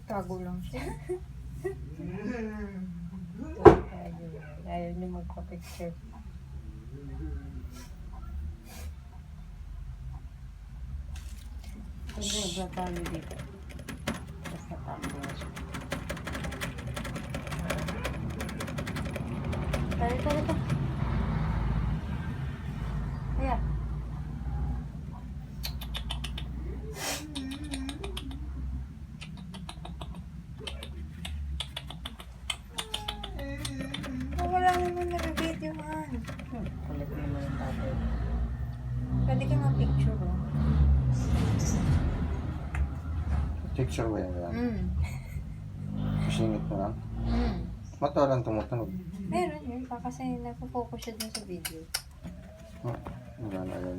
Tago lang siya. Ayaw niyo magpa-picture. Hindi, nagtatalo dito. Tapos natalo na siya. Tali. Ayan. Wala naman nag-videohan. Kulit naman yung tatay. Pwede ka ma-picture, oh. Picture ba yan? Singit mo lang? Mata lang tumutunog. Meron yun pa kasi nagpo-focus siya dun sa video. Wala na yun.